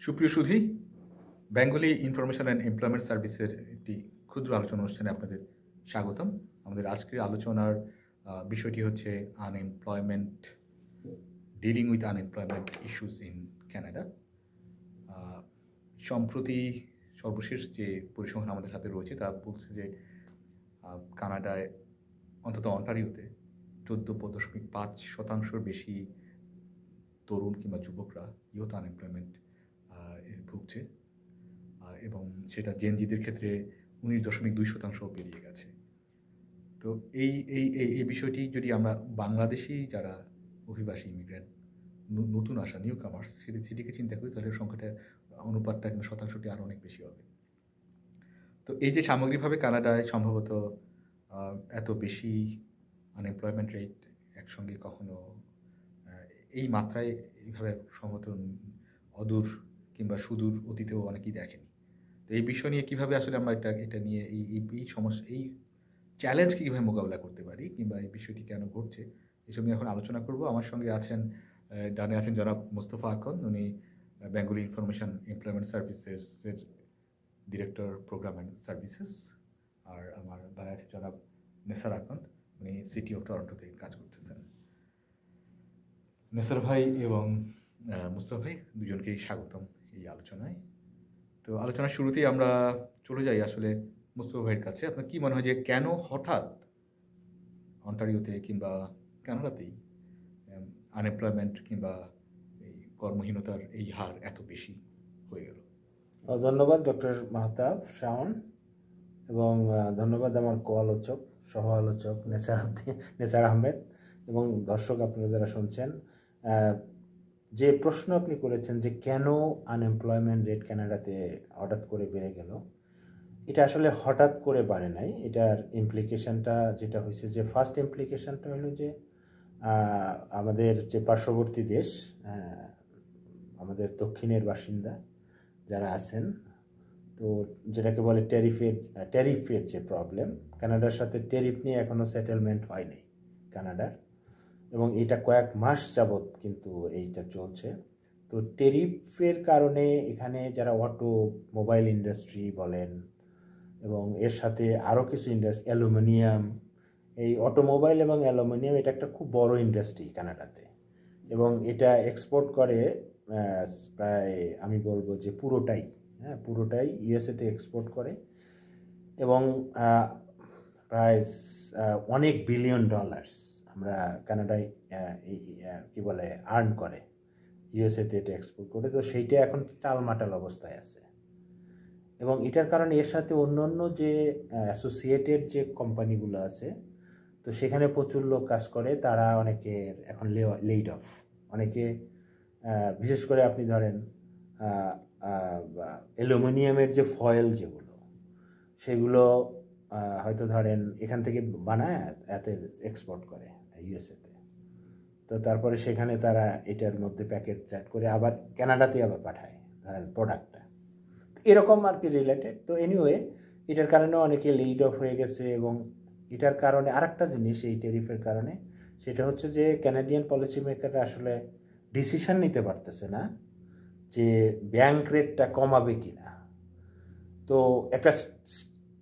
সুপ্রিয় সুধী, Bengali information and employment সার্ভিসের একটি ক্ষুদ্র আলোচনা অনুষ্ঠানে আপনাদের স্বাগতম। আমাদের আজকের আলোচনার বিষয়টি হচ্ছে dealing with unemployment issues in Canada. সম্প্রতি সর্বশেষ যে পরিসংখ্যান আমাদের হাতে রয়েছে তা বলছে যে কানাডায় অন্তত অন্টারিওতে 14.5% বেশি তরুণ কিংবা যুবকরা ইয়ুথ আনএমপ্লয়মেন্ট ভুগছে, এবং সেটা জেনজিদের ক্ষেত্রে 19.2% পেরিয়ে গেছে। তো এই এই এই বিষয়টি যদি আমরা বাংলাদেশি যারা অভিবাসী ইমিগ্রেন্ট নতুন আসা নিউ কামার্স সেটিকে চিন্তা করি, তাহলে সংখ্যাটা অনুপাতটা কিন্তু শতাংশটি আরও অনেক বেশি হবে। তো এই যে সামগ্রিকভাবে কানাডায় সম্ভবত এত বেশি আনএমপ্লয়মেন্ট রেট একসঙ্গে কখনো এই মাত্রায় এইভাবে সম্ভবত অদূর কিংবা সুদূর অতীতেও অনেকেই দেখেনি। তো এই বিষয় নিয়ে কীভাবে আসলে আমরা এটা নিয়ে এই সমস্যা, এই চ্যালেঞ্জকে কীভাবে মোকাবিলা করতে পারি, কিংবা এই বিষয়টি কেন ঘটছে, এসব নিয়ে এখন আলোচনা করব। আমার সঙ্গে ডানে আছেন জনাব মোস্তফা আকন, উনি বেঙ্গলি ইনফরমেশন এমপ্লয়মেন্ট সার্ভিসেসের ডিরেক্টর প্রোগ্রাম অ্যান্ড সার্ভিসেস। আর আমার ভাই আছে জনাব নেসার আকন, উনি সিটি অফ টরন্টোতে কাজ করতেছেন। নেসার ভাই এবং মুস্তফা ভাই দুজনকেই স্বাগতম এই আলোচনায়। তো আলোচনার শুরুতেই আমরা চলে যাই আসলে মুস্তফা ভাইয়ের কাছে। আপনার কি মনে হয় যে কেন হঠাৎ অন্টারিওতে কিংবা কানাডাতেই আনএমপ্লয়মেন্ট কিংবা এই কর্মহীনতার এই হার এত বেশি হয়ে গেল? ধন্যবাদ ডক্টর মাহতাব শাওন, এবং ধন্যবাদ আমার আলোচক সহ আলোচক নেসার আহমেদ এবং দর্শক আপনারা যারা শুনছেন। যে প্রশ্ন আপনি করেছেন যে কেন আনএমপ্লয়মেন্ট রেট কানাডাতে হঠাৎ করে বেড়ে গেল, এটা আসলে হঠাৎ করে বাড়ে নাই। এটার ইমপ্লিকেশনটা যেটা হয়েছে, যে ফার্স্ট ইমপ্লিকেশনটা হলো যে আমাদের যে পার্শ্ববর্তী দেশ, আমাদের দক্ষিণের বাসিন্দা যারা আছেন, তো যেটাকে বলে ট্যারিফের যে প্রবলেম, কানাডার সাথে ট্যারিফ নিয়ে এখনও সেটেলমেন্ট হয়নি কানাডার, এবং এটা কয়েক মাস যাবৎ কিন্তু এইটা চলছে। তো ট্যারিফের কারণে এখানে যারা মোবাইল ইন্ডাস্ট্রি বলেন, এবং এর সাথে আরও কিছু ইন্ডাস্ট্রি, অ্যালুমিনিয়াম, এই অটোমোবাইল এবং অ্যালুমিনিয়াম এটা একটা খুব বড় ইন্ডাস্ট্রি কানাডাতে, এবং এটা এক্সপোর্ট করে প্রায়, আমি বলবো যে পুরোটাই ইউএসএতে এক্সপোর্ট করে, এবং প্রায় অনেক বিলিয়ন ডলার আমরা কানাডায় কি বলে আর্ন করে ইউএসএতে এটা এক্সপোর্ট করে। তো সেইটা এখন টালমাটাল অবস্থায় আছে, এবং এটার কারণে এর সাথে অন্য যে অ্যাসোসিয়েটেড যে কোম্পানিগুলো আছে, তো সেখানে প্রচুর লোক কাজ করে, তারা অনেকের এখন লেইড অফ, অনেকে বিশেষ করে আপনি ধরেন অ্যালুমিনিয়ামের যে ফয়েল যেগুলো, সেগুলো হয়তো ধরেন এখান থেকে বানায় এতে এক্সপোর্ট করে ইউএসএতে, তো তারপরে সেখানে তারা এটার মধ্যে প্যাকেট করে আবার কানাডাতে আবার পাঠায় ধরেন প্রোডাক্টটা, এরকম আর কি রিলেটেড। তো এনিওয়ে, এটার কারণে অনেকে লেইড অফ হয়ে গেছে, এবং এটার কারণে আরেকটা জিনিস এই ট্যারিফের কারণে, সেটা হচ্ছে যে ক্যানাডিয়ান পলিসি মেকাররা আসলে ডিসিশন নিতে পারতেছে না যে ব্যাংক রেটটা কমাবে কিনা। তো একটা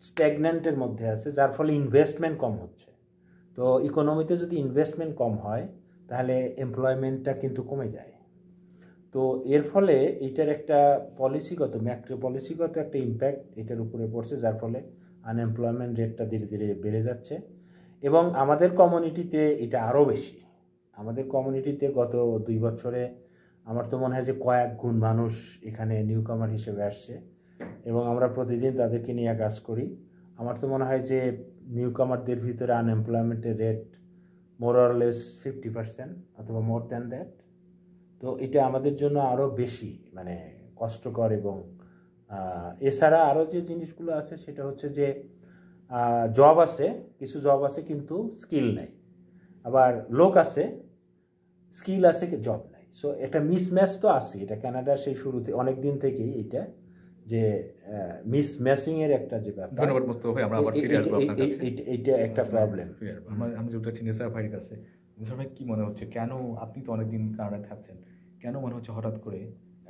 স্ট্যাগন্যান্টের মধ্যে আছে, যার ফলে ইনভেস্টমেন্ট কম হচ্ছে। তো ইকোনমিতে যদি ইনভেস্টমেন্ট কম হয়, তাহলে এমপ্লয়মেন্টটা কিন্তু কমে যায়। তো এর ফলে এটার একটা ম্যাক্রো পলিসিগত একটা ইম্প্যাক্ট এটার উপরে পড়ছে, যার ফলে আনএমপ্লয়মেন্ট রেটটা ধীরে ধীরে বেড়ে যাচ্ছে। এবং আমাদের কমিউনিটিতে এটা আরও বেশি। আমাদের কমিউনিটিতে গত 2 বছরে আমার তো মনে হয় যে কয়েক গুণ মানুষ এখানে নিউ কামার হিসেবে আসছে, এবং আমরা প্রতিদিন তাদেরকে নিয়ে কাজ করি। আমার তো মনে হয় যে নিউ কামারদের ভিতরে আনএমপ্লয়মেন্টের রেট মোর অর লেস 50% অথবা মোর দ্যান দ্যাট। তো এটা আমাদের জন্য আরও বেশি মানে কষ্টকর। এবং এছাড়া আরও যে জিনিসগুলো আছে, সেটা হচ্ছে যে জব আছে, কিছু জব আছে কিন্তু স্কিল নেই, আবার লোক আছে স্কিল আছে জব নেই। সো একটা মিসম্যাচ তো আছে, এটা কানাডার সেই শুরুতে অনেক দিন থেকেই এটা যে মিসম্যাচিংয়ের একটা যে ব্যাপার। ধন্যবাদ মোস্তফা ভাই, আমরা আবার ফিরে আসবো আপনার কাছে। এইটা একটা প্রবলেম। আমি যেটা নেসার ভাইয়ের কাছে, নেসার ভাই কি মনে হচ্ছে, কেন আপনি তো অনেকদিন কানাডায় থাকছেন, কেন মনে হচ্ছে হঠাৎ করে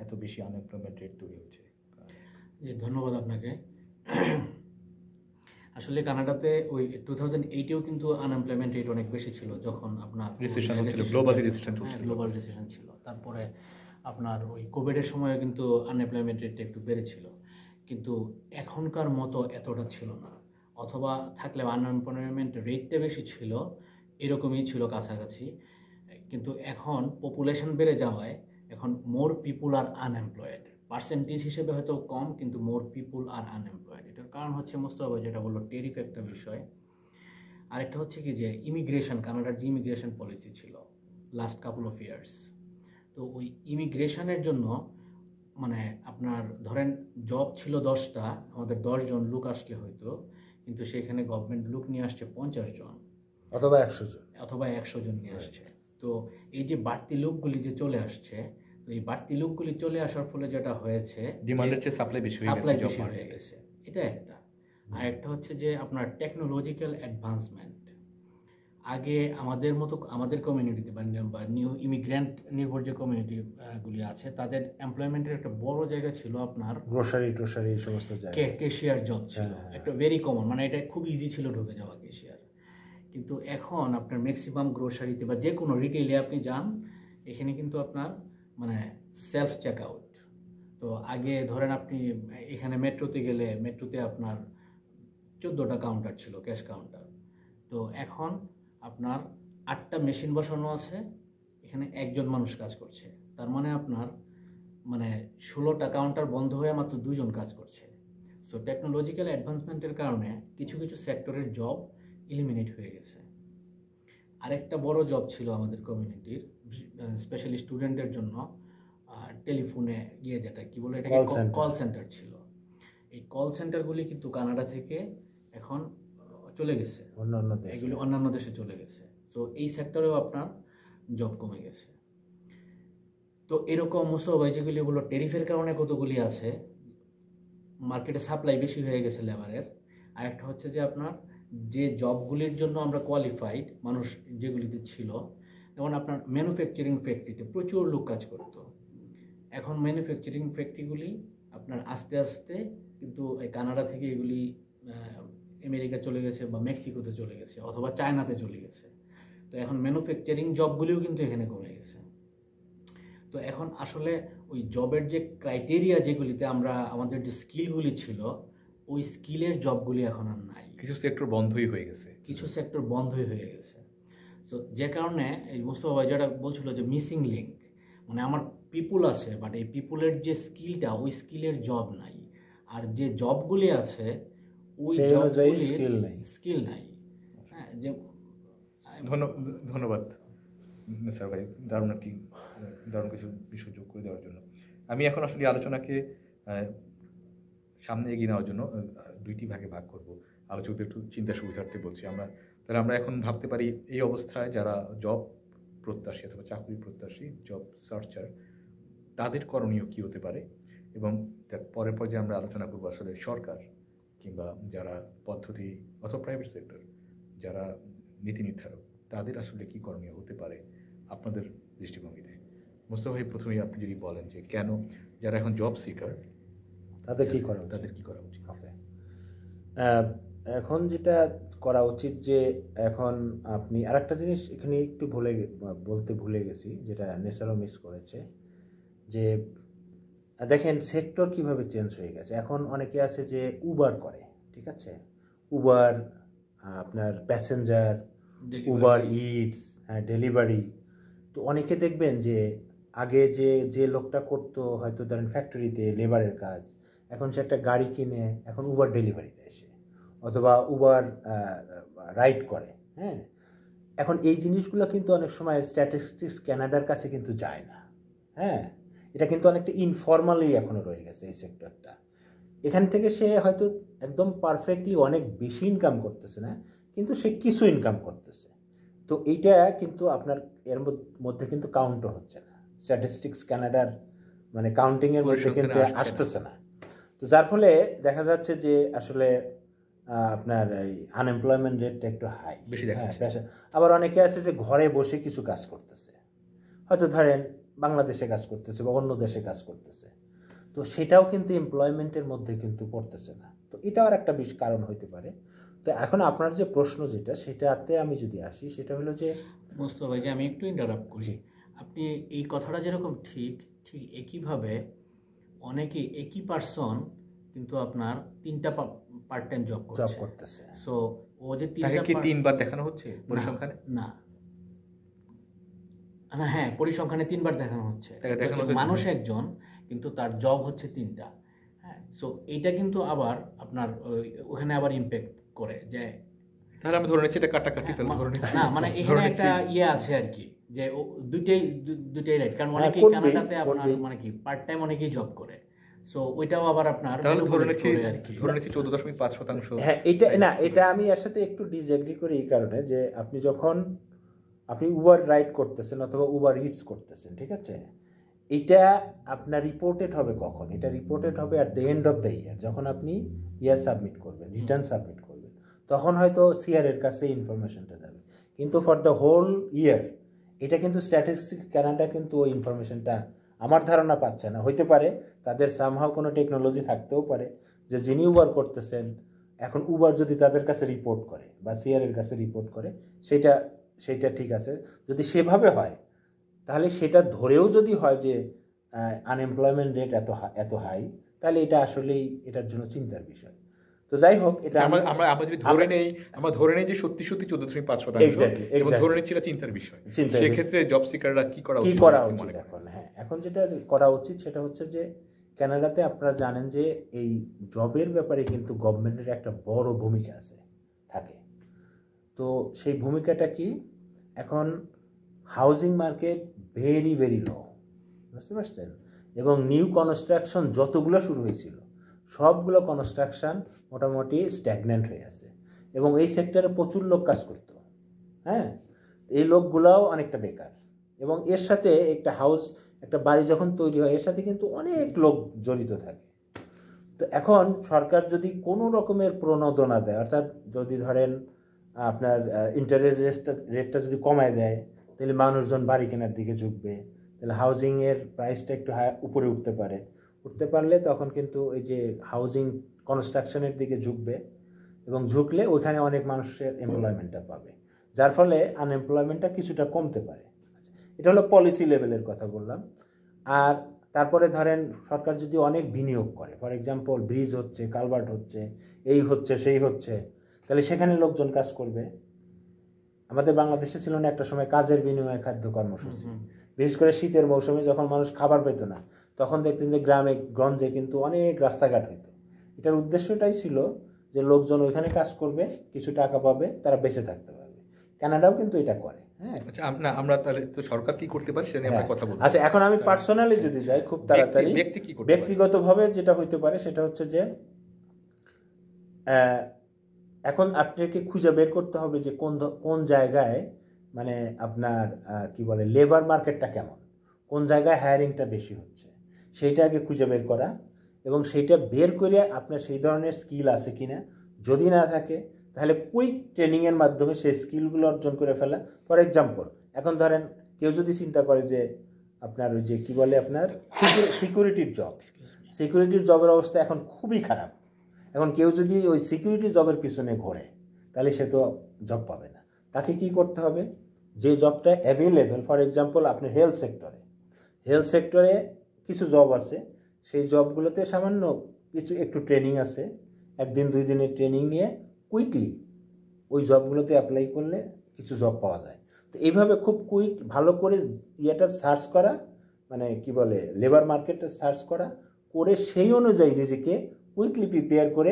এত বেশি আনএমপ্লয়মেন্ট রেট তৈরি হচ্ছে? জি, ধন্যবাদ আপনাকে। আসলে কানাডাতে ওই 2008-এও কিন্তু আনএমপ্লয়মেন্ট রেট অনেক বেশি ছিল, যখন আপনার রিসেশন হচ্ছিল, গ্লোবালি রিসেশন চলছিল। গ্লোবাল রিসেশন ছিল। তারপরে আপনার ওই কোভিডের সময়ও কিন্তু আনএমপ্লয়মেন্ট রেটটা একটু বেড়েছিল, কিন্তু এখনকার মতো এতটা ছিল না, অথবা থাকলেও আনএমপ্লয়মেন্ট রেটটা বেশি ছিল, এরকমই ছিল কাছাকাছি। কিন্তু এখন পপুলেশন বেড়ে যাওয়ায় এখন মোর পিপুল আর আনএমপ্লয়েড, পার্সেন্টেজ হিসেবে হয়তো কম, কিন্তু মোর পিপুল আর আনএমপ্লয়েড। এটার কারণ হচ্ছে মোস্তফা যেটা বললো, টেরিফ একটা বিষয়। আরেকটা হচ্ছে কি যে ইমিগ্রেশন, কানাডার যে ইমিগ্রেশন পলিসি ছিল লাস্ট কাপল অফ ইয়ার্স, তো ওই ইমিগ্রেশনের জন্য মানে আপনার ধরেন জব ছিল 10টা, আমাদের 10 জন লোক আসলে হয়তো, কিন্তু সেখানে গভর্নমেন্ট লোক নিয়ে আসছে 50 জন অথবা 100 জন অথবা 100 জন নিয়ে আসছে। তো এই যে বাড়তি লোকগুলি যে চলে আসছে, তো এই বাড়তি লোকগুলি চলে আসার ফলে যেটা হয়েছে, ডিমান্ডের চেয়ে সাপ্লাই বেশি হয়ে গেছে, এটা একটা। আর একটা হচ্ছে যে আপনার টেকনোলজিক্যাল অ্যাডভান্সমেন্ট। আগে আমাদের মতো আমাদের কমিউনিটিতে বা নিউ ইমিগ্রেন্ট নির্ভর যে কমিউনিটি গুলি আছে, তাদের এমপ্লয়মেন্টের একটা বড় জায়গা ছিল আপনার গ্রোসারি টোসারি সমস্ত জায়গা, ক্যাশিয়ার জব ছিল, একটা ভেরি কমন, মানে এটা খুব ইজি ছিল ঢুকে যাওয়া ক্যাশিয়ার। কিন্তু এখন আপনার ম্যাক্সিমাম গ্রোসারিতে বা যে কোনো রিটেইলে আপনি যান, এখানে কিন্তু আপনার মানে সেলফ চেক আউট। তো আগে ধরেন আপনি এখানে মেট্রোতে গেলে, মেট্রোতে আপনার 14টা কাউন্টার ছিল, ক্যাশ কাউন্টার। তো এখন আপনার 8টা মেশিন বসানো আছে, এখানে একজন মানুষ কাজ করছে। তার মানে আপনার মানে 16টা কাউন্টার বন্ধ হয়ে মাত্র 2 জন কাজ করছে। সো টেকনোলজিক্যাল অ্যাডভান্সমেন্টের কারণে কিছু কিছু সেক্টরের জব ইলিমিনেট হয়ে গেছে। আরেকটা বড় জব ছিল আমাদের কমিউনিটির, স্পেশালি স্টুডেন্টদের জন্য, টেলিফোনে গিয়ে যেটা কি বলে, এটাকে কল সেন্টার ছিল। এই কল সেন্টারগুলি কিন্তু কানাডা থেকে এখন চলে গেছে, এগুলি অন্যান্য দেশে চলে গেছে। সো এই সেক্টরেও আপনার জব কমে গেছে। তো এরকম মোস্তফা যেগুলি বললো টেরিফের কারণে কতগুলি আছে, মার্কেটে সাপ্লাই বেশি হয়ে গেছে লেবারের। আর একটা হচ্ছে যে আপনার যে জবগুলির জন্য আমরা কোয়ালিফাইড মানুষ যেগুলিতে ছিল, যেমন আপনার ম্যানুফ্যাকচারিং ফ্যাক্টরিতে প্রচুর লোক কাজ করত। এখন ম্যানুফ্যাকচারিং ফ্যাক্টরিগুলি আপনার আস্তে আস্তে কিন্তু কানাডা থেকে এগুলি আমেরিকা চলে গেছে বা মেক্সিকোতে চলে গেছে অথবা চায়নাতে চলে গেছে। তো এখন ম্যানুফ্যাকচারিং জবগুলিও কিন্তু এখানে কমে গেছে। তো এখন আসলে ওই জবের যে ক্রাইটেরিয়া যেগুলিতে আমরা আমাদের যে স্কিলগুলি ছিল, ওই স্কিলের জবগুলি এখন আর নাই, কিছু সেক্টর বন্ধই হয়ে গেছে, কিছু সেক্টর বন্ধই হয়ে গেছে। সো যে কারণে এই মোস্তফা যেটা বলছিল যে মিসিং লিঙ্ক, মানে আমার পিপুল আছে বাট এই পিপুলের যে স্কিলটা, ওই স্কিলের জব নাই। আর যে জবগুলি আছে ওই জবগুলির স্কিল নাই। হ্যাঁ, যে ধন্যবাদ স্যার ভাই, দারুণ কিছু বিষয় যোগ করে দেওয়ার জন্য। আমি এখন আসলে আলোচনাকে সামনে এগিয়ে নেওয়ার জন্য 2টি ভাগে ভাগ করব। আলোচকদের একটু চিন্তা সুবিধার্থে বলছি তাহলে আমরা এখন ভাবতে পারি এই অবস্থায় যারা জব প্রত্যাশী অথবা চাকরি প্রত্যাশী, জব সার্চার, তাদের করণীয় কী হতে পারে, এবং পরের পর্যায়ে আমরা আলোচনা করবো আসলে সরকার কিংবা যারা পদ্ধতি অথবা প্রাইভেট সেক্টর, যারা নীতি নির্ধারক, তাদের আসলে কী করণীয় হতে পারে আপনাদের দৃষ্টিভঙ্গিতে। মোস্তফা ভাই, প্রথমেই আপনি যদি বলেন যে কেন যারা এখন জব সিকার তাদের কী করা উচিত। এখন যেটা করা উচিত, যে এখন আপনি আরেকটা জিনিস এখানে একটু বলতে ভুলে গেছি, যেটা নেসারও মিস করেছে, যে দেখেন সেক্টর কিভাবে চেঞ্জ হয়ে গেছে। এখন অনেকে আছে যে উবার করে, ঠিক আছে, উবার, আপনার প্যাসেঞ্জার, উবার ইটস, হ্যাঁ, ডেলিভারি। তো অনেকে দেখবেন যে আগে যে লোকটা করতো হয়তো ধরেন ফ্যাক্টরিতে লেবারের কাজ, এখন সে একটা গাড়ি কিনে এখন উবার ডেলিভারিতে আসে অথবা উবার রাইড করে। হ্যাঁ, এখন এই জিনিসগুলো কিন্তু অনেক সময় স্ট্যাটিস্টিক্স ক্যানাডার কাছে কিন্তু যায় না। হ্যাঁ, এটা কিন্তু অনেকটা ইনফর্মালি এখনও রয়ে গেছে এই সেক্টরটা। এখান থেকে সে হয়তো একদম পারফেক্টলি অনেক বেশি ইনকাম করতেছে না, কিন্তু সে কিছু ইনকাম করতেছে। তো এইটা কিন্তু আপনার এর মধ্যে কিন্তু কাউন্টও হচ্ছে না, স্ট্যাটিস্টিক্স ক্যানাডার মানে কাউন্টিংয়ের মধ্যে কিন্তু আসতেছে না। তো যার ফলে দেখা যাচ্ছে যে আসলে আপনার এই আনএমপ্লয়মেন্ট রেটটা একটু হাই, বেশি দেখাচ্ছে। আবার অনেকে আছে যে ঘরে বসে কিছু কাজ করতেছে, হয়তো ধরেন বাংলাদেশে কাজ করতেছে বা অন্য দেশে কাজ করতেছে। তো সেটাও কিন্তু এমপ্লয়মেন্টের মধ্যে কিন্তু পড়তেছে না। তো এটাও আর একটা বিশেষ কারণ হইতে পারে। তো এখন আপনার যে প্রশ্ন যেটা, সেটাতে আমি যদি আসি, সেটা হলো যে মোস্তফা ভাইকে আমি একটু ইন্টারাপ্ট করি। আপনি এই কথাটা যেরকম ঠিক একইভাবে অনেকেই একই পার্সন কিন্তু আপনার 3টা পার্ট টাইম জব করতেছে। সো ও যে তাকে কি 3বার দেখানো হচ্ছে পরিসংখ্যানে? না, হ্যাঁ, পরিসংখ্যানে 3বার দেখানো হচ্ছে। মানুষ একজন, কিন্তু তার জব হচ্ছে 3টা। হ্যাঁ, সো এইটা কিন্তু আবার আপনার ওখানে আবার ইম্প্যাক্ট করে যে, তাহলে আমি ধরে নিচ্ছি এটা কাটাকাটি, তাহলে ধরে নিচ্ছি না, মানে এখানে একটা ইয়ে আছে আর কি, যে দুইটাই রাইট। কারণ অনেকেই কানাডাতে আপনার মানে কি পার্ট টাইম অনেকেই জব করে, সো ওইটাও আবার আপনার ধরে নিচ্ছি 14.5%। হ্যাঁ, এটা আমি এর সাথে একটু ডিসএগ্রি করি এই কারণে যে আপনি উবার রাইড করতেছেন অথবা উবার ইটস করতেছেন, ঠিক আছে, এটা আপনার রিপোর্টেড হবে কখন? এটা রিপোর্টেড হবে at the end of the year, যখন আপনি সাবমিট করবেন, রিটার্ন সাবমিট করবেন, তখন হয়তো সিআর এর কাছে ইনফরমেশনটা যাবে। কিন্তু ফর দ্য হোল ইয়ার এটা কিন্তু স্ট্যাটিস্টিক্স কানাডা কিন্তু ওই ইনফরমেশনটা আমার ধারণা পাচ্ছে না। হইতে পারে তাদের সামহাও কোনো টেকনোলজি থাকতেও পারে যে যিনি উবার করতেছেন, এখন উবার যদি তাদের কাছে রিপোর্ট করে বা সিআর এর কাছে রিপোর্ট করে, সেটা ঠিক আছে। যদি সেভাবে হয়, তাহলে সেটা ধরেও যদি হয় যে আনএমপ্লয়মেন্ট রেট এত হাই, তাহলে এটা আসলেই এটার জন্য চিন্তার বিষয়। তো যাই হোক, এটা আমরা যদি ধরে নেই যে সত্যি 14.5%, এবং ধরে নিচ্ছি এটা চিন্তার বিষয়, সেক্ষেত্রে জব সিকাররা কি করা উচিত এখন? হ্যাঁ, এখন যেটা করা উচিত সেটা হচ্ছে যে কানাডাতে আপনারা জানেন যে এই জবের ব্যাপারে কিন্তু গভর্নমেন্টের একটা বড় ভূমিকা থাকে। তো সেই ভূমিকাটা কি? এখন housing market very very low, বুঝতে পারছেন? এবং নিউ কনস্ট্রাকশন যতগুলো শুরু হয়েছিল সবগুলো কনস্ট্রাকশন মোটামুটি স্ট্যাগন্যান্ট হয়ে আছে, এবং এই সেক্টরে প্রচুর লোক কাজ করতো। হ্যাঁ, এই লোকগুলাও অনেকটা বেকার, এবং এর সাথে একটা বাড়ি যখন তৈরি হয়, এর সাথে কিন্তু অনেক লোক জড়িত থাকে। তো এখন সরকার যদি কোনো রকমের প্রণোদনা দেয়, অর্থাৎ যদি ধরেন আপনার ইন্টারেস্ট রেটটা যদি কমায় দেয়, তাহলে মানুষজন বাড়ি কেনার দিকে ঝুঁকবে, তাহলে হাউজিংয়ের প্রাইসটা একটু উপরে উঠতে পারলে তখন কিন্তু এই যে হাউজিং কনস্ট্রাকশনের দিকে ঝুঁকবে, এবং ঝুঁকলে ওইখানে অনেক মানুষের এমপ্লয়মেন্টটা পাবে, যার ফলে আনএমপ্লয়মেন্টটা কিছুটা কমতে পারে। এটা হলো পলিসি লেভেলের কথা বললাম। আর তারপরে ধরেন সরকার যদি অনেক বিনিয়োগ করে, ফর এক্সাম্পল ব্রিজ হচ্ছে, কালভার্ট হচ্ছে, এই হচ্ছে সেই হচ্ছে, তাহলে সেখানে লোকজন কাজ করবে। আমাদের বাংলাদেশে ছিল না একটা সময় কাজের বিনিময়ে খাদ্য কর্মসূচি, বিশেষ করে শীতের মৌসুমে যখন মানুষ খাবার পেত না, তখন দেখতেন যে গ্রামে গঞ্জে কিন্তু অনেক রাস্তাঘাট হইতো। এটার উদ্দেশ্যটাই ছিল যে লোকজন ওইখানে কাজ করবে, কিছু টাকা পাবে, তারা বেঁচে থাকতে পারবে। কানাডাও কিন্তু এটা করে। হ্যাঁ, আচ্ছা, আমরা তাহলে তো সরকার কি করতে পারে সেটা নিয়ে আমরা কথা বলবো। আচ্ছা, এখন আমি পার্সোনালি যদি যাই খুব তাড়াতাড়ি, ব্যক্তিগতভাবে যেটা হইতে পারে সেটা হচ্ছে যে এখন আপনাকে খুঁজে বের করতে হবে যে কোন জায়গায় মানে আপনার কি বলে লেবার মার্কেটটা কেমন, কোন জায়গায় হায়ারিংটা বেশি হচ্ছে, সেইটা আগে খুঁজে বের করা, এবং সেইটা বের করে আপনার সেই ধরনের স্কিল আছে কিনা, যদি না থাকে তাহলে কুইক ট্রেনিংয়ের মাধ্যমে সেই স্কিলগুলো অর্জন করে ফেলা। ফর এক্সাম্পল, এখন ধরেন কেউ যদি চিন্তা করে যে আপনার ওই যে কি বলে আপনার সিকিউরিটির জবের অবস্থা এখন খুবই খারাপ, এখন কেউ যদি ওই সিকিউরিটি জবের পিছনে ঘোরে, তাহলে সে তো জব পাবে না। তাকে কি করতে হবে? যে জবটা অ্যাভেলেবেল, ফর এক্সাম্পল আপনি হেলথ সেক্টরে কিছু জব আছে, সেই জবগুলোতে সামান্য একটু ট্রেনিং আছে, 1-2 দিনের ট্রেনিং নিয়ে কুইকলি ওই জবগুলোতে অ্যাপ্লাই করলে কিছু জব পাওয়া যায়। তো এইভাবে খুব কুইক ভালো করে সার্চ করা, মানে কি বলে লেবার মার্কেটটা সার্চ করে সেই অনুযায়ী নিজেকে কুইকলি প্রিপেয়ার করে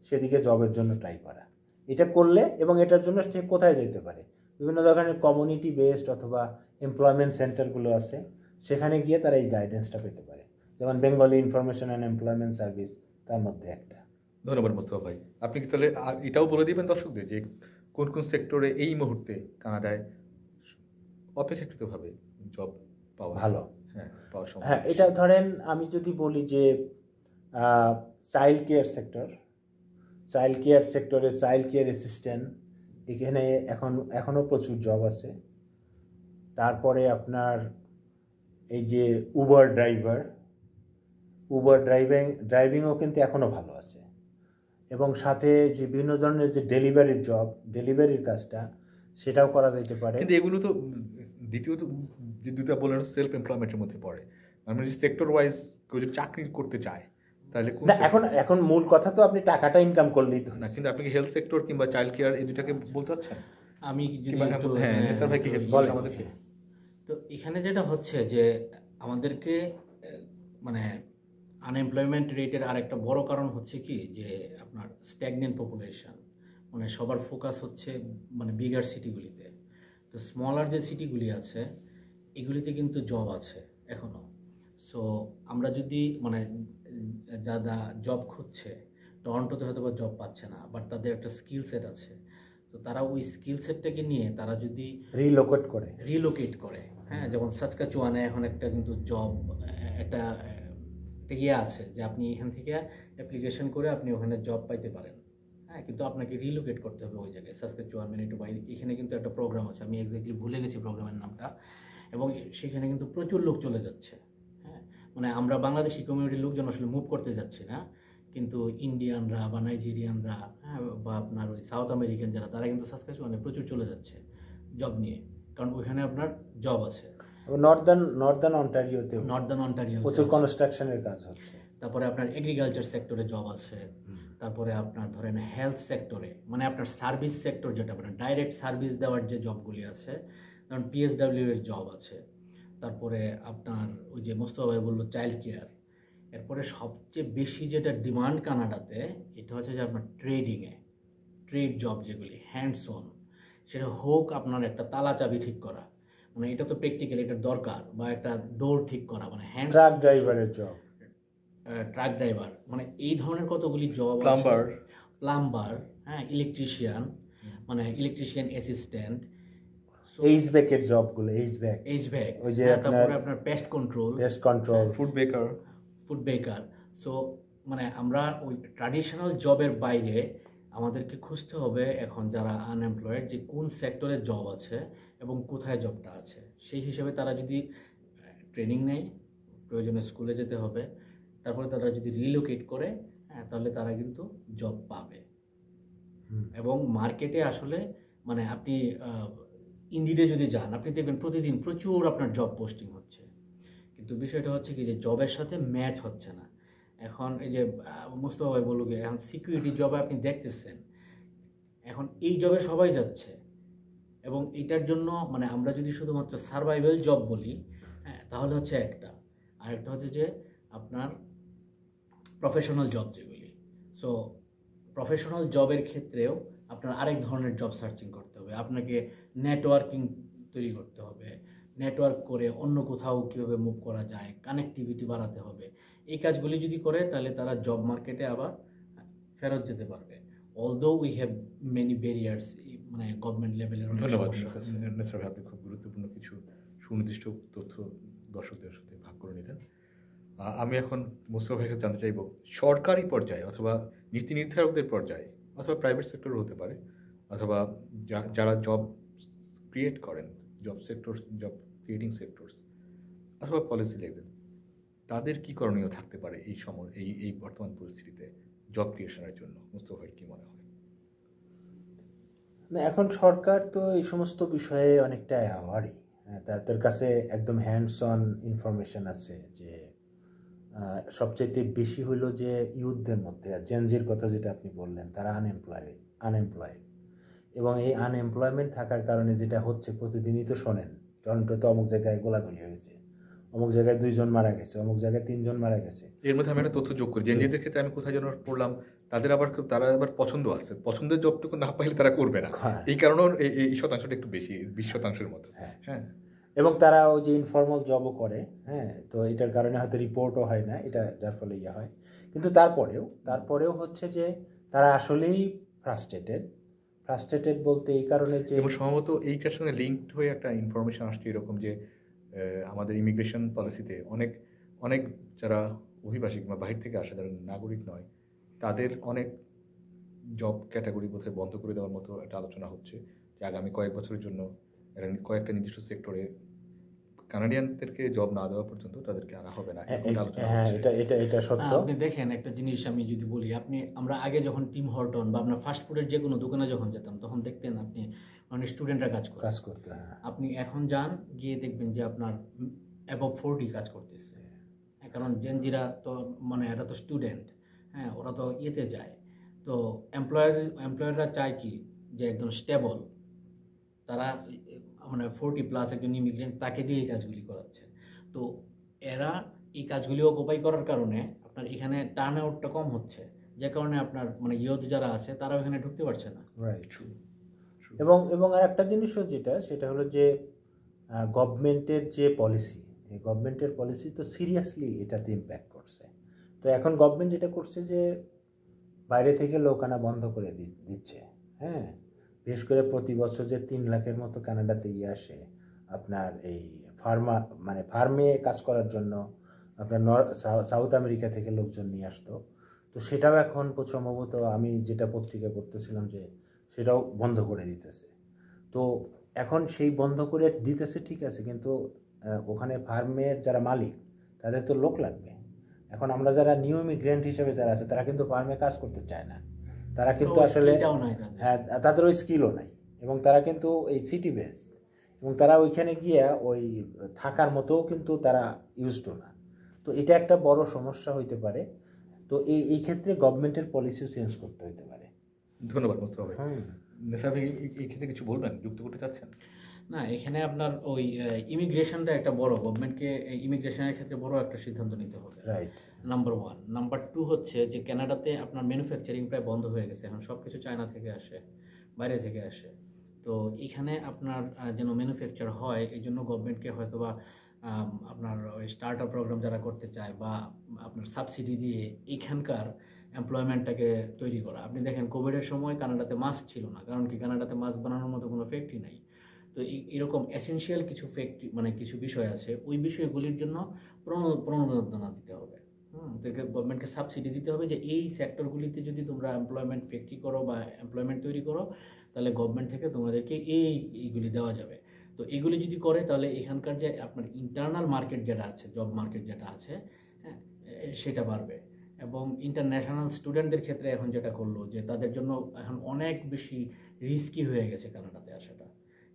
সেদিকে জবের জন্য ট্রাই করা। এটা করলে, এবং এটার জন্য সে কোথায় যেতে পারে, বিভিন্ন ধরনের কমিউনিটি বেসড অথবা এমপ্লয়মেন্ট সেন্টারগুলো আছে, সেখানে গিয়ে তারা এই গাইডেন্সটা পেতে পারে, যেমন Bengali information and employment service তার মধ্যে একটা। ধন্যবাদ মোস্তফা ভাই। আপনি কি তাহলে এটাও বলে দিবেন দর্শকদের যে কোন কোন সেক্টরে এই মুহূর্তে কানাডায় অপেক্ষাকৃতভাবে জব পাওয়া ভালো? হ্যাঁ, এটা ধরেন আমি যদি বলি যে চাইল্ড কেয়ার সেক্টরে চাইল্ড কেয়ার অ্যাসিস্ট্যান্ট, এখানে এখনও প্রচুর জব আছে। তারপরে আপনার এই যে উবার ড্রাইভিংও কিন্তু এখনও ভালো আছে, এবং সাথে যে বিভিন্ন ধরনের যে ডেলিভারির কাজটা সেটাও করা যেতে পারে। কিন্তু এগুলো তো দ্বিতীয়ত যে দুটো বললেন সেলফ এমপ্লয়মেন্টের মধ্যে পড়ে, মানে যদি সেক্টর ওয়াইজ কেউ যদি চাকরি করতে চায় তাহলে না, এখন মূল কথা তো আপনি টাকাটা ইনকাম করলেই তো না, কিন্তু আপনি কি হেলথ সেক্টর কিংবা চাইল্ড কেয়ার এই দুটাকে বলতে চাচ্ছেন? আমি যদি হ্যাঁ নিসার ভাই কি বলেন আমাদেরকে। তো এখানে যেটা হচ্ছে যে আমাদেরকে মানে আনএমপ্লয়মেন্ট রেটের আরেকটা বড় কারণ হচ্ছে কি যে আপনার স্ট্যাগনেন্ট পপুলেশন, মানে সবার ফোকাস হচ্ছে মানে বিগার সিটিগুলিতে। তো স্মলার যে সিটিগুলি আছে এগুলিতে কিন্তু জব আছে এখনও। সো আমরা যদি মানে যারা জব খুঁজছে টরন্টোতে হয়তো বা জব পাচ্ছে না, বাট তাদের একটা স্কিল সেট আছে, তো তারা ওই স্কিল সেটটাকে নিয়ে তারা যদি রিলোকেট করে, হ্যাঁ, যেমন সাসকাচুয়ানে এখন একটা কিন্তু জব একটা ইয়ে আছে যে আপনি এখান থেকে অ্যাপ্লিকেশন করে আপনি ওখানে জব পাইতে পারেন, হ্যাঁ, কিন্তু আপনাকে রিলোকেট করতে হবে ওই জায়গায় সাসকাচুয়ান ম্যানিটোবা। এখানে কিন্তু একটা প্রোগ্রাম আছে, আমি এক্স্যাক্টলি ভুলে গেছি প্রোগ্রামের নামটা, এবং সেখানে কিন্তু প্রচুর লোক চলে যাচ্ছে। হ্যাঁ, মানে আমরা বাংলাদেশি কমিউনিটির লোকজন আসলে মুভ করতে যাচ্ছি না, কিন্তু ইন্ডিয়ানরা বা নাইজেরিয়ানরা, হ্যাঁ, বা আপনার ওই সাউথ আমেরিকান যারা, তারা কিন্তু সাসকাচুয়ানে প্রচুর চলে যাচ্ছে জব নিয়ে, কারণ ওইখানে আপনার জব আছে। নর্দার্ন অন্টারিও প্রচুর কনস্ট্রাকশনের কাজ হচ্ছে। তারপরে আপনার এগ্রিকালচার সেক্টরে জব আছে, তারপরে আপনার ধরেন হেলথ সেক্টরে, মানে আপনার সার্ভিস সেক্টর যেটা আপনার ডাইরেক্ট সার্ভিস দেওয়ার যে জবগুলি আছে, কারণ পিএসডাব্লিউ এর জব আছে। তারপরে আপনার ওই যে মোস্তফা ভাই বললো চাইল্ড কেয়ার। এরপরে সবচেয়ে বেশি যেটা ডিমান্ড কানাডাতে এটা হচ্ছে যে আপনার ট্রেড জব যেগুলি হ্যান্ডস অন, সেটা হোক আপনার একটা তালা চাবি ঠিক করা, মানে এটা তো প্র্যাকটিক্যালি এটা দরকার, বা একটা ডোর ঠিক করা, মানে হ্যান্ড ট্রাক ড্রাইভারের জব, ট্রাক ড্রাইভার, মানে এই ধরনের কতগুলি জব, প্লাম্বার, হ্যাঁ, ইলেকট্রিশিয়ান, মানে ইলেকট্রিশিয়ান অ্যাসিস্ট্যান্ট, এইচভ্যাকের জবগুলো, এইচভ্যাক, ওই যে তারপরে আপনার পেস্ট কন্ট্রোল, ফুড বেকার। সো মানে আমরা ওই ট্র্যাডিশনাল জবের বাইরে আমাদেরকে খুঁজতে হবে এখন যারা আনএমপ্লয়েড, যে কোন সেক্টরে জব আছে এবং কোথায় জবটা আছে। সেই হিসেবে তারা যদি ট্রেনিং নেয়, প্রয়োজনে স্কুলে যেতে হবে, তারপরে তারা যদি রিলোকেট করে, হ্যাঁ, তাহলে তারা কিন্তু জব পাবে। এবং মার্কেটে আসলে মানে আপনি ইন্ডিডে যদি যান, আপনি দেখবেন প্রতিদিন প্রচুর আপনার জব পোস্টিং হচ্ছে, কিন্তু বিষয়টা হচ্ছে কি যে জবের সাথে ম্যাচ হচ্ছে না। এখন এই যে মোস্তফা ভাই বলুক, এখন সিকিউরিটি জবে আপনি দেখতেছেন এখন এই জবে সবাই যাচ্ছে, এবং এটার জন্য মানে আমরা যদি শুধুমাত্র সার্ভাইভাল জব বলি, হ্যাঁ, তাহলে হচ্ছে একটা, আরেকটা হচ্ছে যে আপনার প্রফেশনাল জব যেগুলি। সো প্রফেশনাল জবের ক্ষেত্রেও আপনার আরেক ধরনের জব সার্চিং করতে হবে, আপনাকে নেটওয়ার্কিং তৈরি করতে হবে, নেটওয়ার্ক করে অন্য কোথাও কীভাবে মুভ করা যায়, কানেক্টিভিটি বাড়াতে হবে। এই কাজগুলি যদি করে তাহলে তারা জব মার্কেটে আবার ফেরত যেতে পারবে। Although we have many barriers, মানে গভর্নমেন্ট লেভেলের। ধন্যবাদ নেসার ভাই, আপনি খুব গুরুত্বপূর্ণ কিছু সুনির্দিষ্ট তথ্য দর্শকদের সাথে ভাগ করে নিলেন। আমি এখন মোস্তফা ভাইকে জানতে চাইব, সরকারি পর্যায়ে অথবা নীতি নির্ধারকদের পর্যায়ে অথবা প্রাইভেট সেক্টরও হতে পারে, অথবা যারা জব ক্রিয়েট করেন, জব ক্রিয়েটিং সেক্টরস অথবা পলিসি লেভেল, তাদের কি করণীয় থাকতে পারে এই সময় এই বর্তমান পরিস্থিতিতে জব ক্রিয়েশনের জন্য? মোস্তফা ভাইয়ের কি মনে হয়? না, এখন সরকার তো এই সমস্ত বিষয়ে অনেকটা অ্যাওয়ারই, তাদের কাছে একদম হ্যান্ডস অন ইনফরমেশন আছে যে সবচেয়ে বেশি হইল যে ইউথদের মধ্যে জেনজির কথা যেটা আপনি বললেন, তারা আনএমপ্লয়েড, এবং এই আনএমপ্লয়মেন্ট থাকার কারণে যেটা হচ্ছে প্রতিদিনই তো শোনেন, টরন্টোতে অমুক জায়গায় গোলাগুলি হয়েছে, অমুক জায়গায় 2 জন মারা গেছে, অমুক জায়গায় 3 জন মারা গেছে। এর মধ্যে আমি একটা তথ্য যোগ করি, জেনজিদের ক্ষেত্রে আমি কোথায় যেন পড়লাম, তারা আবার পছন্দ আছে, পছন্দের জবটুকু না পাইলে তারা করবে না, এই কারণেও এই শতাংশটা একটু বেশি, 20% মতো। হ্যাঁ, এবং তারা ওই যে ইনফর্মাল জবও করে, হ্যাঁ, তো এটার কারণে হয়তো রিপোর্টও হয় না, এটা যার ফলে ইয়ে হয়। কিন্তু তারপরেও হচ্ছে যে তারা আসলেই ফ্রাস্ট্রেটেড বলতে এই কারণে যে, এবং সম্ভবত এইটার সঙ্গে লিঙ্কড হয়ে একটা ইনফরমেশন আসছে এরকম যে আমাদের ইমিগ্রেশন পলিসিতে অনেক যারা অভিবাসী বা বাহির থেকে আসা, যারা নাগরিক নয়, তাদের অনেক জব ক্যাটাগরি বোধহয় বন্ধ করে দেওয়ার মতো একটা আলোচনা হচ্ছে, যে আগামী কয়েক বছরের জন্য কয়েকটা নির্দিষ্ট সেক্টরে কানাডিয়ানদেরকে জব না দেওয়া পর্যন্ত তাদেরকে আনা হবে না, এরকম একটা আলোচনা হ্যাঁ, হচ্ছে। এটা সত্য। আপনি দেখেন একটা জিনিস আমি যদি বলি, আমরা আগে যখন টিম হর্টন বা আপনার ফাস্ট ফুডের যে কোনো দোকানে যখন যেতাম তখন দেখতেন আপনি অনেক স্টুডেন্টরা কাজ করতে। হ্যাঁ। আপনি এখন যান, গিয়ে দেখবেন যে আপনার অ্যাবভ 40 কাজ করতেছে। কারণ জেনজিরা তো মানে এরা তো স্টুডেন্ট, হ্যাঁ, ওরা তো ইয়েতে যায়। তো এমপ্লয়াররা চায় কি যে একদম স্টেবল, তারা মানে 40+ একজন ইমিগ্রেন্ট তাকে দিয়ে এই কাজগুলি করাচ্ছে। তো এরা এই কাজগুলি অকুপাই করার কারণে আপনার এখানে টার্ন আউটটা কম হচ্ছে, যে কারণে আপনার মানে ইয়ুথ যারা আছে তারা এখানে ঢুকতে পারছে না। রাইট। এবং আর একটা জিনিসও সেটা হলো যে গভর্নমেন্টের যে পলিসি, এই গভর্নমেন্টের পলিসি তো সিরিয়াসলি এটাতে ইম্প্যাক্ট করছে। তো এখন গভর্নমেন্ট যেটা করছে যে বাইরে থেকে লোক আনা বন্ধ করে দিচ্ছে। হ্যাঁ, বিশেষ করে প্রতি বছর যে 3 লাখের মতো কানাডাতে আসে আপনার এই ফার্মে কাজ করার জন্য, আপনার সাউথ আমেরিকা থেকে লোকজন নিয়ে আসতো। তো সেটাও এখন সম্ভবত আমি যেটা পত্রিকা করতেছিলাম যে সেটাও বন্ধ করে দিতেছে। তো এখন সেই বন্ধ করে দিতেছে ঠিক আছে, কিন্তু ওখানে ফার্মের যারা মালিক তাদের তো লোক লাগবে। এখন আমরা যারা নিউ ইমিগ্রেন্ট হিসেবে যারা আছে তারা কিন্তু ফার্মে কাজ করতে চায় না, তারা কিন্তু আসলে হ্যাঁ তাদের ওই স্কিলও নাই, এবং তারা কিন্তু এই সিটি বেসড, এবং তারা ওইখানে গিয়ে ওই থাকার মতোও কিন্তু তারা ইউজড না। তো এটা একটা বড় সমস্যা হইতে পারে। তো এই ক্ষেত্রে গভর্নমেন্টের পলিসিও চেঞ্জ করতে হইতে পারে। ধন্যবাদ মোস্তফা ভাই। নেসা ভাই এই ক্ষেত্রে কিছু বলবেন, যুক্ত করতে চাচ্ছেন? না, এখানে আপনার ওই ইমিগ্রেশনটা একটা বড়, গভর্নমেন্টকে ইমিগ্রেশনের ক্ষেত্রে বড় একটা সিদ্ধান্ত নিতে হবে, রাইট, নাম্বার 1। নাম্বার 2 হচ্ছে যে কানাডাতে আপনার ম্যানুফ্যাকচারিং প্রায় বন্ধ হয়ে গেছে, এখন সব কিছু চায়না থেকে আসে, বাইরে থেকে আসে। তো এখানে আপনার যেন ম্যানুফ্যাকচার হয়, এই জন্য গভর্নমেন্টকে হয়তো বা আপনার ওই স্টার্ট আপ প্রোগ্রাম যারা করতে চায় বা আপনার সাবসিডি দিয়ে এইখানকার এমপ্লয়মেন্টটাকে তৈরি করা। আপনি দেখেন কোভিডের সময় কানাডাতে মাস্ক ছিল না, কারণ কি কানাডাতে মাস্ক বানানোর মতো কোনো ফ্যাক্টরি নাই। তো এরকম এসেনশিয়াল কিছু ফ্যাক্টরি মানে কিছু বিষয় আছে, ওই বিষয়গুলির জন্য প্রণোদনা দিতে হবে। তাদেরকে গভর্নমেন্টকে সাবসিডি দিতে হবে যে এই সেক্টরগুলিতে যদি তোমরা এমপ্লয়মেন্ট ফ্যাক্টরি করো বা এমপ্লয়মেন্ট তৈরি করো, তাহলে গভর্নমেন্ট থেকে তোমাদেরকে এইগুলি দেওয়া যাবে। তো এগুলি যদি করে তাহলে এখানকার যে আপনার ইন্টারনাল মার্কেট যেটা আছে, জব মার্কেট যেটা আছে, হ্যাঁ, সেটা বাড়বে। এবং ইন্টারন্যাশনাল স্টুডেন্টদের ক্ষেত্রে এখন যেটা করলো যে তাদের জন্য এখন অনেক বেশি রিস্কি হয়ে গেছে কানাডাতে আসাটা।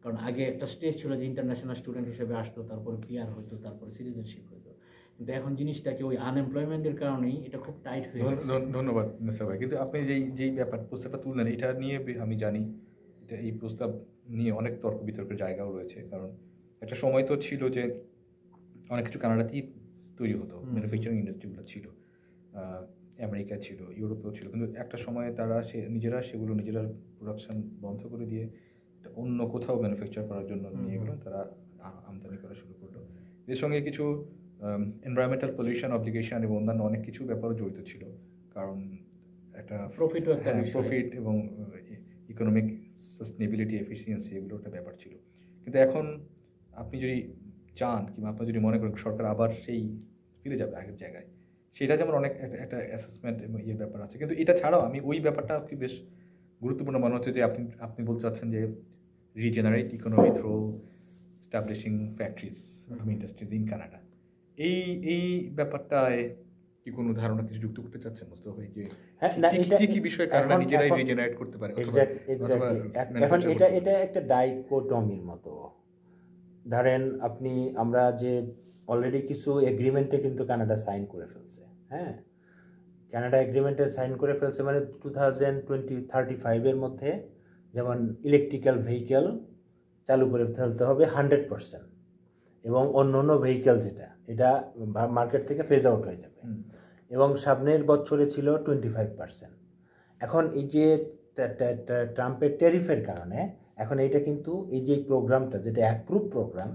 কারণ আগে একটা স্টেজ ছিল যে ইন্টারন্যাশনাল স্টুডেন্ট হিসেবে আসতো, তারপরে পিআর হইতো, তারপরে সিটিজেনশিপ হইতো। কিন্তু এখন জিনিসটাকে ওই আনএমপ্লয়মেন্টের কারণেই এটা খুব টাইট হয়ে গেছে। ধন্যবাদ নেসা ভাই। কিন্তু আপনি যেই প্রস্তাবটা তুললেন, এটা নিয়ে আমি জানি এই প্রস্তাব নিয়ে অনেক তর্ক বিতর্কের জায়গাও রয়েছে। কারণ একটা সময় তো ছিল যে অনেক কিছু কানাডাতেই তৈরি হতো, ম্যানুফ্যাকচারিং ইন্ডাস্ট্রিগুলো ছিল, আমেরিকা ছিল, ইউরোপেও ছিল। কিন্তু একটা সময়ে তারা নিজেরা প্রোডাকশন বন্ধ করে দিয়ে অন্য কোথাও ম্যানুফ্যাকচার করার জন্য নিয়ে গেল, তারা আমদানি করা শুরু করলো। এর সঙ্গে কিছু এনভায়রনমেন্টাল পলিউশন অবলিগেশন এবং অন্যান্য অনেক কিছু ব্যাপারও জড়িত ছিল। কারণ একটা প্রফিট এবং ইকোনমিক সাস্টেনেবিলিটি, এফিসিয়েন্সি, এগুলো একটা ব্যাপার ছিল। কিন্তু এখন আপনি যদি চান কিংবা আপনি যদি মনে করেন সরকার আবার সেই ফিরে যাবে আগের জায়গায়, সেটা যেমন অনেক একটা অ্যাসেসমেন্ট এবং ইয়ের ব্যাপার আছে। কিন্তু এটা ছাড়াও আমি ওই ব্যাপারটা কি বেশ গুরুত্বপূর্ণ মনে হচ্ছে যে আপনি বলতে চাচ্ছেন যে regenerate economy through establishing factories, industries in Canada. এই ব্যাপারটায় কি কোনো ধারণা কিছু যুক্ত করতে চাচ্ছেন মোস্তফা ভাই, যে কি বিষয় কানাডা নিজেরাই রিজেনারেট করতে পারে? এখন এটা একটা ডাইকোটমির মতো। ধরেন আমরা যে অলরেডি কিছু এগ্রিমেন্টে কিন্তু কানাডা সাইন করে ফেলছে। হ্যাঁ, কানাডা এগ্রিমেন্টে সাইন করে ফেলছে, মানে 2035 মধ্যে যেমন ইলেকট্রিক্যাল ভেহিকেল চালু করে ফেলতে হবে 100%, এবং অন্য ভেহিকেল এটা মার্কেট থেকে ফেজ আউট হয়ে যাবে। এবং সামনের বছরে ছিল 25%। এখন এই যে ট্রাম্পের ট্যারিফের কারণে এখন এইটা কিন্তু এই যে প্রোগ্রামটা যেটা অ্যাপ্রুভ প্রোগ্রাম,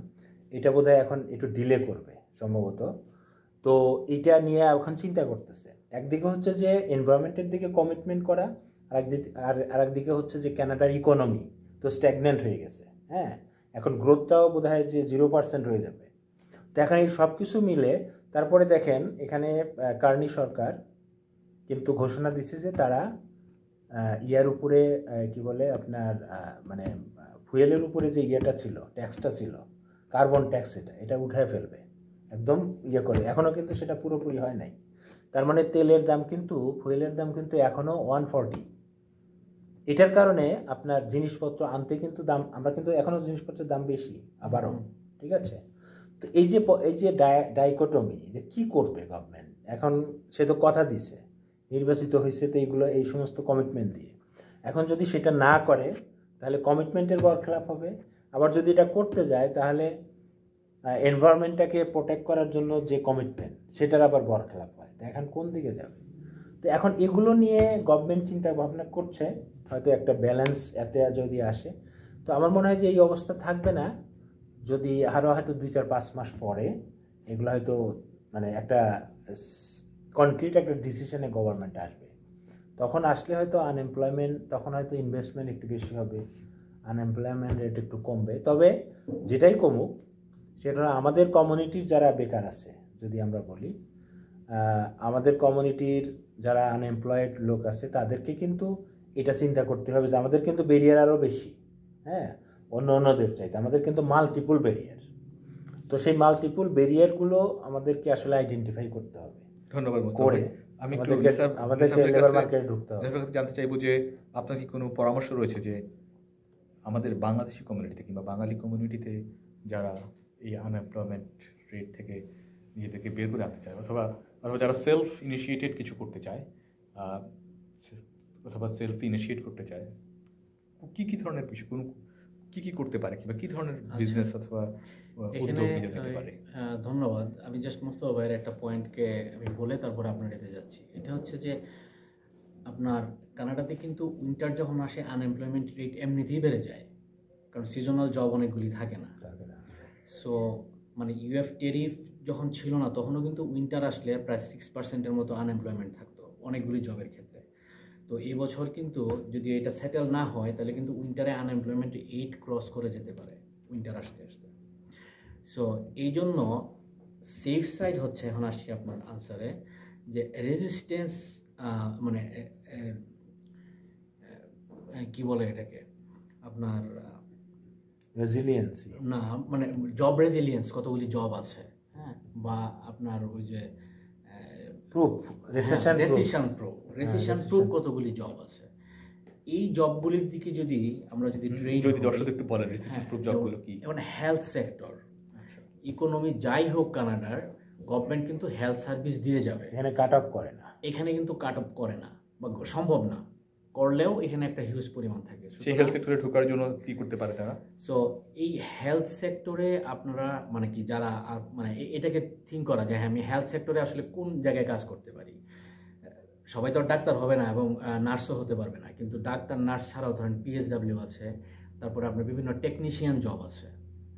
এটা বোধহয় এখন একটু ডিলে করবে সম্ভবত। তো এটা নিয়ে এখন চিন্তা করতেছে। একদিকে হচ্ছে যে এনভায়রনমেন্টের দিকে কমিটমেন্ট করা, আর একদিকে হচ্ছে যে কানাডার ইকোনমি তো স্ট্যাগনেন্ট হয়ে গেছে। হ্যাঁ, এখন গ্রোথটাও বোধহয় যে 0% হয়ে যাবে। তো এখন এই সব কিছু মিলে তারপরে দেখেন এখানে কার্নি সরকার কিন্তু ঘোষণা দিচ্ছে যে তারা ইয়ার উপরে কি বলে আপনার মানে ফুয়েলের উপরে যে ইয়েটা ছিল, ট্যাক্সটা ছিল, কার্বন ট্যাক্স এটা উঠায় ফেলবে একদম ইয়ে করে। এখনও কিন্তু সেটা পুরোপুরি হয় নাই। তার মানে তেলের দাম কিন্তু, ফুয়েলের দাম কিন্তু এখনও 140। এটার কারণে আপনার জিনিসপত্র আনতে কিন্তু দাম, আমরা কিন্তু এখনও জিনিসপত্রের দাম বেশি আবারও, ঠিক আছে। তো এই যে ডাইকোটমি, যে কি করবে গভর্নমেন্ট এখন, সে তো কথা দিছে, নির্বাচিত হয়েছে তো এইগুলো, এই সমস্ত কমিটমেন্ট দিয়ে। এখন যদি সেটা না করে তাহলে কমিটমেন্টের বরখেলাপ হবে। আবার যদি এটা করতে যায় তাহলে এনভায়রনমেন্টটাকে প্রোটেক্ট করার জন্য যে কমিটমেন্ট, সেটার আবার বরখেলাপ হয়। তো এখন কোন দিকে যাবে? তো এখন এগুলো নিয়ে গভর্নমেন্ট চিন্তা ভাবনা করছে, হয়তো একটা ব্যালেন্স এতে যদি আসে। তো আমার মনে হয় যে এই অবস্থা থাকবে না, যদি আরও হয়তো 2-4-5 মাস পরে এগুলো হয়তো মানে একটা কনক্রিট একটা ডিসিশনে গভর্নমেন্ট আসবে। তখন আসলে হয়তো আনএমপ্লয়মেন্ট, তখন হয়তো ইনভেস্টমেন্ট একটু বেশি হবে, আনএমপ্লয়মেন্ট রেট একটু কমবে। তবে যেটাই কমুক, সেটা আমাদের কমিউনিটির যারা বেকার আছে, যদি আমরা বলি আমাদের কমিউনিটির যারা আনএমপ্লয়েড লোক আছে, তাদেরকে কিন্তু এটা চিন্তা করতে হবে যে আমাদের কিন্তু ব্যারিয়ার আরও বেশি, হ্যাঁ, অন্যদের চাইতে আমাদের কিন্তু মাল্টিপল ব্যারিয়ার। তো সেই মাল্টিপল ব্যারিয়ারগুলো আমাদেরকে আসলে আইডেন্টিফাই করতে হবে। ধন্যবাদ মোস্তফা ভাই। আমি আমাদেরকে লেবার মার্কেটে ঢুকতে হবে। জানতে চাইবো যে আপনার কি কোনো পরামর্শ রয়েছে যে আমাদের বাংলাদেশি কমিউনিটিতে কিংবা বাঙালি কমিউনিটিতে যারা এই আনএমপ্লয়মেন্ট রেট থেকে নিজেদেরকে বের করে আনতে চায়, অথবা যারা সেলফ ইনিশিয়েটেড কিছু করতে চায়, অথবা সেলফ ইনিশিয়েট করতে চায়, কি ধরনের বিষয়, কি করতে পারে, কিংবা কি ধরনের বিজনেস অথবা উদ্যোগ নিতে পারে? ধন্যবাদ। আমি জাস্ট মোস্তফা ভাইয়ের একটা পয়েন্টকে আমি বলে তারপর আপনার এতে যাচ্ছি। এটা হচ্ছে যে আপনার কানাডাতে কিন্তু উইন্টার যখন আসে আনএমপ্লয়মেন্ট রেট এমনিতেই বেড়ে যায়, কারণ সিজনাল জব অনেকগুলি থাকে না। সো মানে ইউএফ টেরিফ যখন ছিল না তখনও কিন্তু উইন্টার আসলে প্রায় 6%-এর মতো আনএমপ্লয়মেন্ট থাকতো অনেকগুলি জবের ক্ষেত্রে। তো এই বছর কিন্তু যদি এটা সেটেল না হয় তাহলে কিন্তু উইন্টারে আনএমপ্লয়মেন্ট 8 ক্রস করে যেতে পারে উইন্টার আসতে আসতে। সো এই জন্য সেফ সাইড হচ্ছে, এখন আসছি আপনার আনসারে, যে রেজিস্ট্যান্স মানে কি বলে এটাকে আপনার রেজিলিয়েন্সি না, মানে জব রেজিলিয়েন্স, কতগুলি জব আছে, হ্যাঁ, বা আপনার ওই যে রেসিশন প্রুফ কতগুলি জব আছে। এই জবগুলির দিকে যদি আমরা যদি দর্শক একটু বলেন রেসিশন প্রুফ জবগুলো কি। এবং হেলথ সেক্টর, ইকোনমি যাই হোক কানাডার, গভর্নমেন্ট কিন্তু হেলথ সার্ভিস দিয়ে যাবে। এখানে কাট অফ করে না, এখানে কিন্তু কাট অফ করে না, বা সম্ভব না, করলেও এখানে একটা হিউজ পরিমাণ থাকে। সেই হেলথ সেক্টরে ঢোকার জন্য কি করতে পারে তারা? সো এই হেলথ সেক্টরে আপনারা মানে কি যারা মানে এটাকে থিঙ্ক করা যায়, হ্যাঁ আমি হেলথ সেক্টরে আসলে কোন জায়গায় কাজ করতে পারি। সবাই তো ডাক্তার হবে না এবং নার্সও হতে পারবে না, কিন্তু ডাক্তার নার্স ছাড়াও ধরেন পিএসডাব্লিউ আছে, তারপরে আপনার বিভিন্ন টেকনিশিয়ান জব আছে,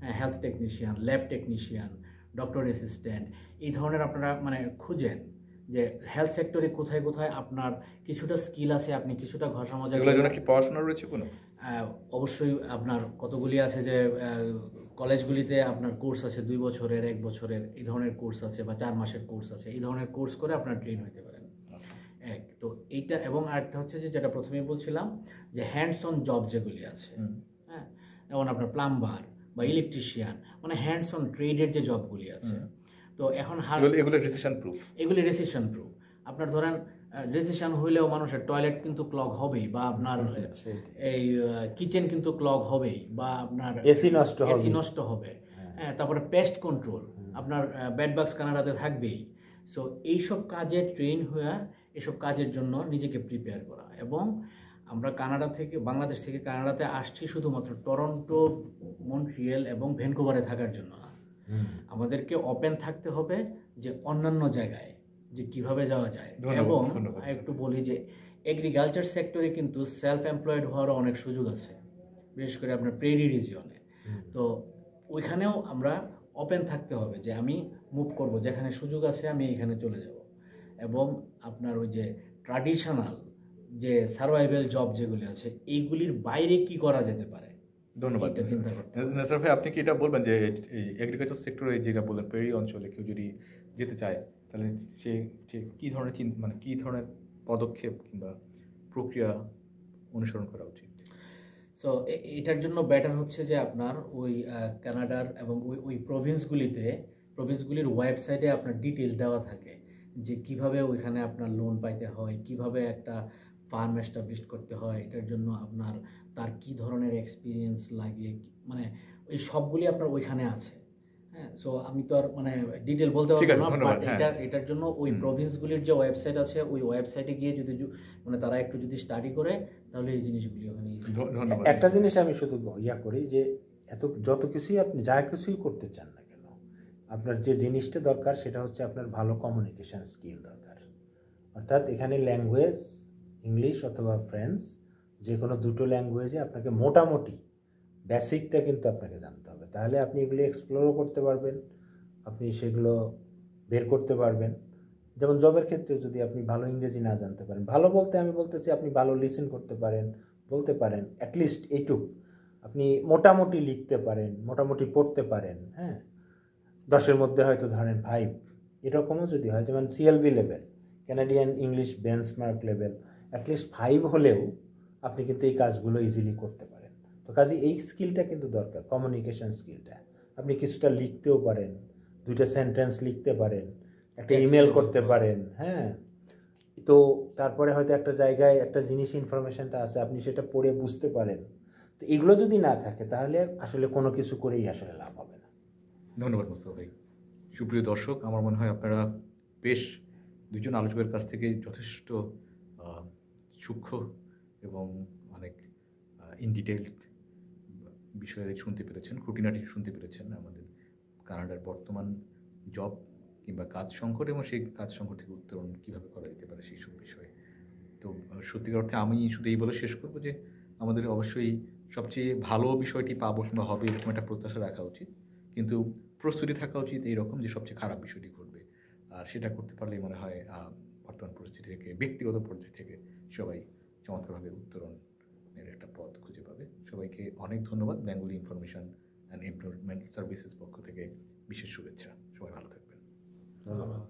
হ্যাঁ, health technician, lab technician, doctor assistant, এই ধরনের আপনারা মানে খুঁজেন যে হেলথ সেক্টরে কোথায় কোথায় আপনার কিছুটা স্কিল আছে, আপনি কিছুটা ঘষা মজা। এগুলোর জন্য কি পড়াশোনা রয়েছে কোনো? অবশ্যই আপনার কতগুলি আছে যে কলেজগুলিতে আপনার কোর্স আছে 2 বছরের, 1 বছরের, এই ধরনের কোর্স আছে, বা 4 মাসের কোর্স আছে। এই ধরনের কোর্স করে আপনার ট্রেন হতে পারেন। এক তো এইটা, এবং আরেকটা হচ্ছে যে যেটা প্রথমেই বলছিলাম যে হ্যান্ডস অন জব যেগুলি আছে, হ্যাঁ, যেমন আপনার প্লাম্বার বা ইলেকট্রিশিয়ান, মানে হ্যান্ডস অন ট্রেডের যে জবগুলি আছে। তো এখন এগুলো রেসিশন প্রুফ, এগুলি রেসিশন প্রুফ। আপনার ধরেন রেসিশন হইলেও মানুষের টয়লেট কিন্তু ক্লগ হবেই, বা আপনার এই কিচেন কিন্তু ক্লগ হবেই, বা আপনার এসি নষ্ট হবে, হ্যাঁ, তারপরে পেস্ট কন্ট্রোল, আপনার বেডবাগস কানাডাতে থাকবেই। সো এইসব কাজে ট্রেন হয়ে এসব কাজের জন্য নিজেকে প্রিপেয়ার করা। এবং আমরা বাংলাদেশ থেকে কানাডাতে আসছি শুধুমাত্র টরন্টো, মন্ট্রিয়েল এবং ভ্যানকুভারে থাকার জন্য না, আমাদেরকে ওপেন থাকতে হবে যে অন্যান্য জায়গায় যে কিভাবে যাওয়া যায়। এবং একটু বলি যে এগ্রিকালচার সেক্টরে কিন্তু সেলফ এমপ্লয়েড হওয়ারও অনেক সুযোগ আছে, বিশেষ করে আপনার প্রেরি রিজিয়নে। তো ওইখানেও আমরা ওপেন থাকতে হবে যে আমি মুভ করব, যেখানে সুযোগ আছে আমি এখানে চলে যাব। এবং আপনার ওই যে ট্র্যাডিশনাল যে সার্ভাইভাল জব যেগুলি আছে, এইগুলির বাইরে কি করা যেতে পারে। ধন্যবাদ নাসার ভাই। আপনি কি এটা বলবেন যে এগ্রিকালচার সেক্টরে যেটা বললেন, প্রেরি অঞ্চলে কেউ যদি যেতে চায় তাহলে সে কী ধরনের মানে কী ধরনের পদক্ষেপ কিংবা প্রক্রিয়া অনুসরণ করা উচিত? সো এটার জন্য বেটার হচ্ছে যে আপনার ওই কানাডার এবং ওই প্রভিন্সগুলির ওয়েবসাইটে আপনার ডিটেল দেওয়া থাকে যে কিভাবে ওইখানে আপনার লোন পাইতে হয়, কিভাবে একটা ফার্ম এস্টাবলিশ করতে হয়, এটার জন্য আপনার তার কি ধরনের এক্সপিরিয়েন্স লাগে, মানে ওই সবগুলি আপনার ওইখানে আছে। হ্যাঁ, সো আমি তো আর মানে ডিটেল বলতে ঠিক পারবো আছে, না, ধন্যবাদ, বাট হ্যাঁ। এটার জন্য ওই প্রভিন্সগুলির যে ওয়েবসাইট আছে ওই ওয়েবসাইটে গিয়ে যদি মানে তারা একটু যদি স্টাডি করে তাহলে এই জিনিসগুলি ওখানে ধন্যবাদ। একটা জিনিস আমি শুধু করি যে যত কিছুই আপনি যা কিছুই করতে চান না কেন, আপনার যে জিনিসটা দরকার সেটা হচ্ছে আপনার ভালো কমিউনিকেশন স্কিল দরকার। অর্থাৎ এখানে ল্যাঙ্গুয়েজ ইংলিশ অথবা ফ্রেঞ্চ, যে কোনো দুটো ল্যাঙ্গুয়েজে আপনাকে মোটামুটি বেসিকটা কিন্তু আপনাকে জানতে হবে, তাহলে আপনি এগুলো এক্সপ্লোরও করতে পারবেন, আপনি সেগুলো বের করতে পারবেন। যেমন জবের ক্ষেত্রে যদি আপনি ভালো ইংরেজি না জানতে পারেন, ভালো বলতে আমি বলতেছি আপনি ভালো লিসেন করতে পারেন, বলতে পারেন, অ্যাটলিস্ট এইটুক আপনি মোটামুটি লিখতে পারেন, মোটামুটি পড়তে পারেন, হ্যাঁ 10-এর মধ্যে হয়তো ধরেন 5, এরকমও যদি হয়, যেমন CLB level, Canadian English benchmark level, at least 5 হলেও আপনি কিন্তু এই কাজগুলো ইজিলি করতে পারেন। তো কাজে এই স্কিলটা কিন্তু দরকার, কমিউনিকেশন স্কিলটা। আপনি কিছুটা লিখতেও পারেন, 2টা সেন্টেন্স লিখতে পারেন, একটা ইমেল করতে পারেন, হ্যাঁ। তো তারপরে হয়তো একটা জায়গায় একটা জিনিস ইনফরমেশনটা আছে, আপনি সেটা পড়ে বুঝতে পারেন। তো এগুলো যদি না থাকে তাহলে আসলে কোনো কিছু করেই আসলে লাভ হবে না। ধন্যবাদ মোস্তফা ভাই। সুপ্রিয় দর্শক, আমার মনে হয় আপনারা বেশ দুজন আলোচকের কাছ থেকে যথেষ্ট সূক্ষ্ম এবং অনেক ইন ডিটেইলড বিষয়ে শুনতে পেরেছেন, খুঁটিনাটি শুনতে পেরেছেন আমাদের কানাডার বর্তমান জব কিংবা কাজ সংকট এবং সেই কাজ সংকট থেকে উত্তরণ কীভাবে করা যেতে পারে সেই সব বিষয়ে। তো সত্যিকার অর্থে আমি শুধু এই বলে শেষ করবো যে আমাদের অবশ্যই সবচেয়ে ভালো বিষয়টি পাবো কিংবা হবে এরকম একটা প্রত্যাশা রাখা উচিত, কিন্তু প্রস্তুতি থাকা উচিত এইরকম যে সবচেয়ে খারাপ বিষয়টি ঘটবে। আর সেটা করতে পারলেই মনে হয় বর্তমান পরিস্থিতি থেকে, ব্যক্তিগত পর্যায় থেকে সবাই চমৎকারভাবে উত্তরণের একটা পথ খুঁজে পাবে। সবাইকে অনেক ধন্যবাদ। Bengali information and employment services পক্ষ থেকে বিশেষ শুভেচ্ছা। সবাই ভালো থাকবেন। ধন্যবাদ।